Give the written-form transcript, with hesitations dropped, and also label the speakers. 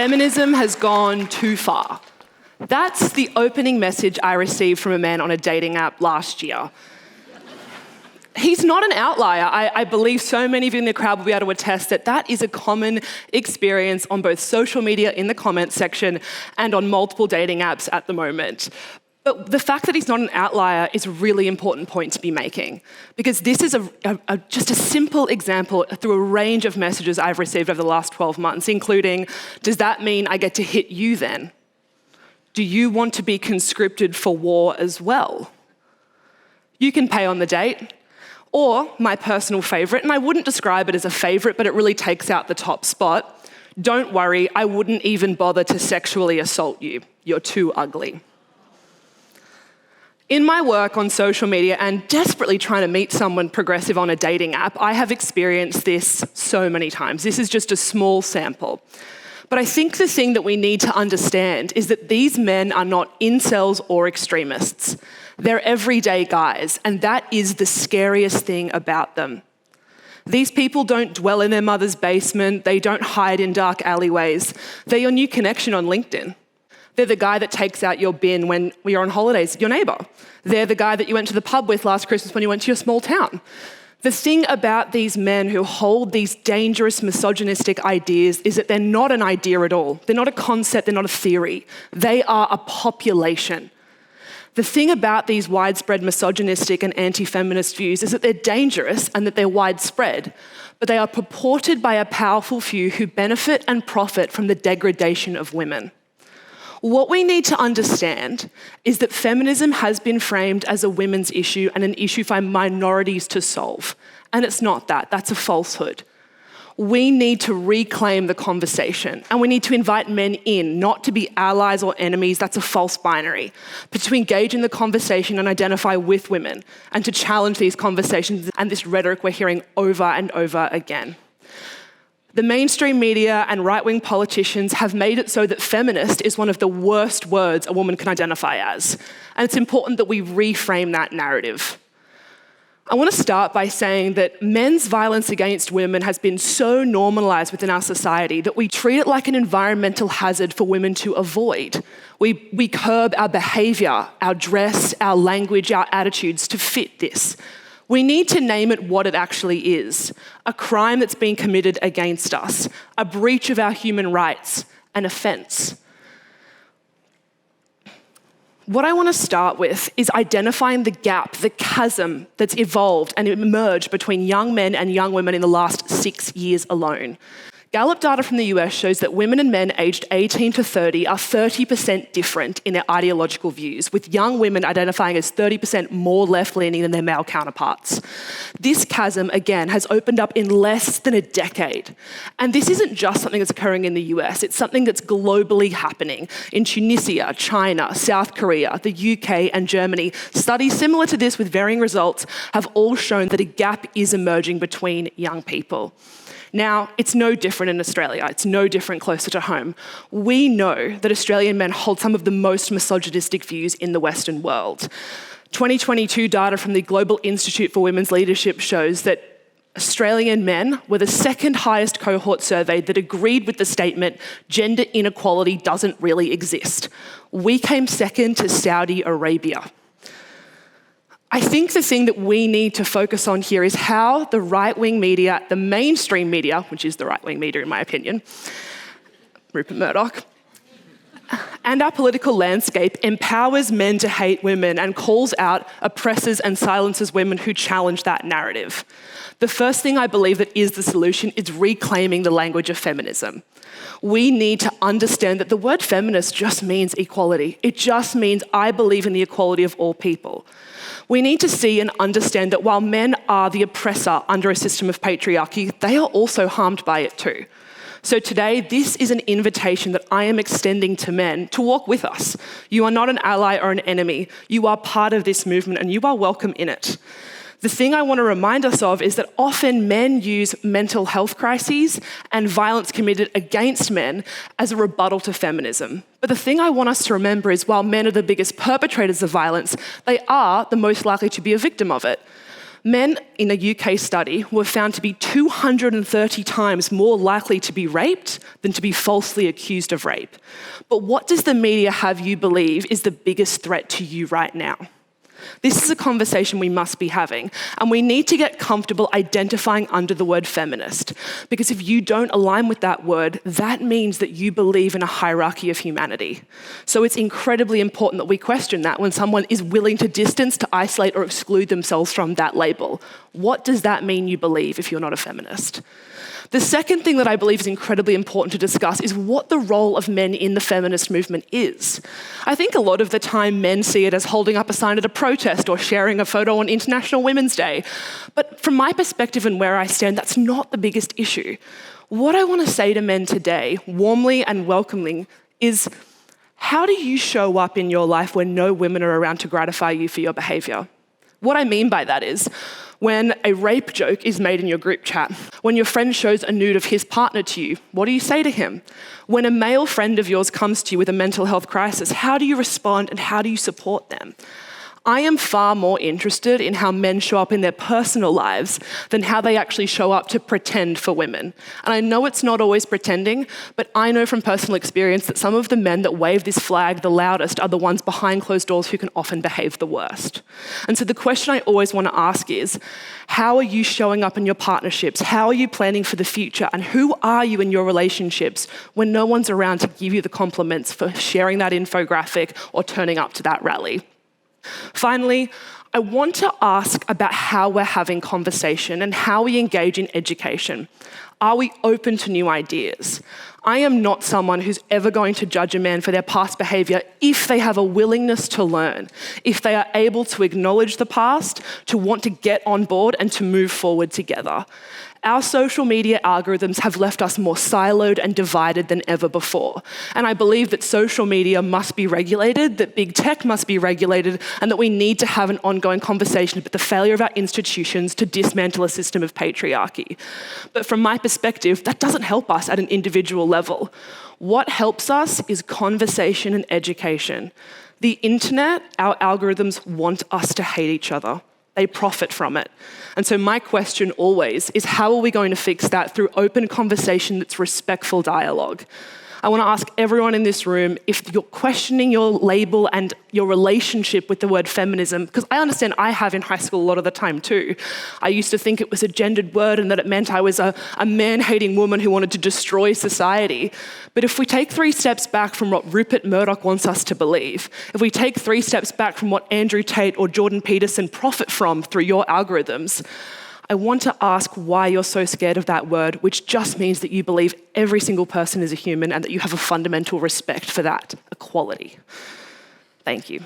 Speaker 1: Feminism has gone too far. That's the opening message I received from a man on a dating app last year. He's not an outlier. I believe so many of you in the crowd will be able to attest that that is a common experience on both social media in the comments section and on multiple dating apps at the moment. But the fact that he's not an outlier is a really important point to be making, because this is just a simple example through a range of messages I've received over the last 12 months, including, does that mean I get to hit you then? Do you want to be conscripted for war as well? You can pay on the date. Or my personal favourite, and I wouldn't describe it as a favourite, but it really takes out the top spot. Don't worry, I wouldn't even bother to sexually assault you. You're too ugly. In my work on social media and desperately trying to meet someone progressive on a dating app, I have experienced this so many times. This is just a small sample. But I think the thing that we need to understand is that these men are not incels or extremists. They're everyday guys, and that is the scariest thing about them. These people don't dwell in their mother's basement. They don't hide in dark alleyways. They're your new connection on LinkedIn. They're the guy that takes out your bin when you're on holidays, your neighbour. They're the guy that you went to the pub with last Christmas when you went to your small town. The thing about these men who hold these dangerous misogynistic ideas is that they're not an idea at all. They're not a concept, they're not a theory. They are a population. The thing about these widespread misogynistic and anti-feminist views is that they're dangerous and that they're widespread, but they are purported by a powerful few who benefit and profit from the degradation of women. What we need to understand is that feminism has been framed as a women's issue and an issue for minorities to solve. And it's not that. That's a falsehood. We need to reclaim the conversation, and we need to invite men in, not to be allies or enemies. That's a false binary, but to engage in the conversation and identify with women and to challenge these conversations and this rhetoric we're hearing over and over again. The mainstream media and right-wing politicians have made it so that feminist is one of the worst words a woman can identify as. And it's important that we reframe that narrative. I want to start by saying that men's violence against women has been so normalised within our society that we treat it like an environmental hazard for women to avoid. We curb our behaviour, our dress, our language, our attitudes to fit this. We need to name it what it actually is: a crime that's been committed against us, a breach of our human rights, an offence. What I want to start with is identifying the gap, the chasm that's evolved and emerged between young men and young women in the last 6 years alone. Gallup data from the US shows that women and men aged 18 to 30 are 30% different in their ideological views, with young women identifying as 30% more left-leaning than their male counterparts. This chasm, again, has opened up in less than a decade. And this isn't just something that's occurring in the US, it's something that's globally happening in Tunisia, China, South Korea, the UK, and Germany. Studies similar to this with varying results have all shown that a gap is emerging between young people. Now, it's no different in Australia. It's no different closer to home. We know that Australian men hold some of the most misogynistic views in the Western world. 2022 data from the Global Institute for Women's Leadership shows that Australian men were the second highest cohort surveyed that agreed with the statement, gender inequality doesn't really exist. We came second to Saudi Arabia. I think the thing that we need to focus on here is how the right-wing media, the mainstream media, which is the right-wing media in my opinion, Rupert Murdoch, and our political landscape empowers men to hate women and calls out oppressors and silences women who challenge that narrative. The first thing I believe that is the solution is reclaiming the language of feminism. We need to understand that the word feminist just means equality. It just means I believe in the equality of all people. We need to see and understand that while men are the oppressor under a system of patriarchy, they are also harmed by it too. So today, this is an invitation that I am extending to men to walk with us. You are not an ally or an enemy. You are part of this movement and you are welcome in it. The thing I want to remind us of is that often men use mental health crises and violence committed against men as a rebuttal to feminism. But the thing I want us to remember is while men are the biggest perpetrators of violence, they are the most likely to be a victim of it. Men in a UK study were found to be 230 times more likely to be raped than to be falsely accused of rape. But what does the media have you believe is the biggest threat to you right now? This is a conversation we must be having, and we need to get comfortable identifying under the word feminist, because if you don't align with that word, that means that you believe in a hierarchy of humanity. So it's incredibly important that we question that when someone is willing to distance, to isolate, or exclude themselves from that label. What does that mean you believe if you're not a feminist? The second thing that I believe is incredibly important to discuss is what the role of men in the feminist movement is. I think a lot of the time men see it as holding up a sign at a protest or sharing a photo on International Women's Day. But from my perspective and where I stand, that's not the biggest issue. What I want to say to men today, warmly and welcoming, is how do you show up in your life when no women are around to gratify you for your behaviour? What I mean by that is, when a rape joke is made in your group chat, when your friend shows a nude of his partner to you, what do you say to him? When a male friend of yours comes to you with a mental health crisis, how do you respond and how do you support them? I am far more interested in how men show up in their personal lives than how they actually show up to pretend for women. And I know it's not always pretending, but I know from personal experience that some of the men that wave this flag the loudest are the ones behind closed doors who can often behave the worst. And so the question I always want to ask is, how are you showing up in your partnerships? How are you planning for the future? And who are you in your relationships when no one's around to give you the compliments for sharing that infographic or turning up to that rally? Finally, I want to ask about how we're having conversation and how we engage in education. Are we open to new ideas? I am not someone who's ever going to judge a man for their past behaviour if they have a willingness to learn, if they are able to acknowledge the past, to want to get on board and to move forward together. Our social media algorithms have left us more siloed and divided than ever before. And I believe that social media must be regulated, that big tech must be regulated, and that we need to have an ongoing conversation about the failure of our institutions to dismantle a system of patriarchy. But from my perspective, that doesn't help us at an individual level. What helps us is conversation and education. The internet, our algorithms want us to hate each other. They profit from it. And so my question always is, how are we going to fix that through open conversation that's respectful dialogue? I want to ask everyone in this room, if you're questioning your label and your relationship with the word feminism, because I understand I have in high school a lot of the time too. I used to think it was a gendered word and that it meant I was a man-hating woman who wanted to destroy society. But if we take 3 steps back from what Rupert Murdoch wants us to believe, if we take 3 steps back from what Andrew Tate or Jordan Peterson profit from through your algorithms, I want to ask why you're so scared of that word, which just means that you believe every single person is a human and that you have a fundamental respect for that equality. Thank you.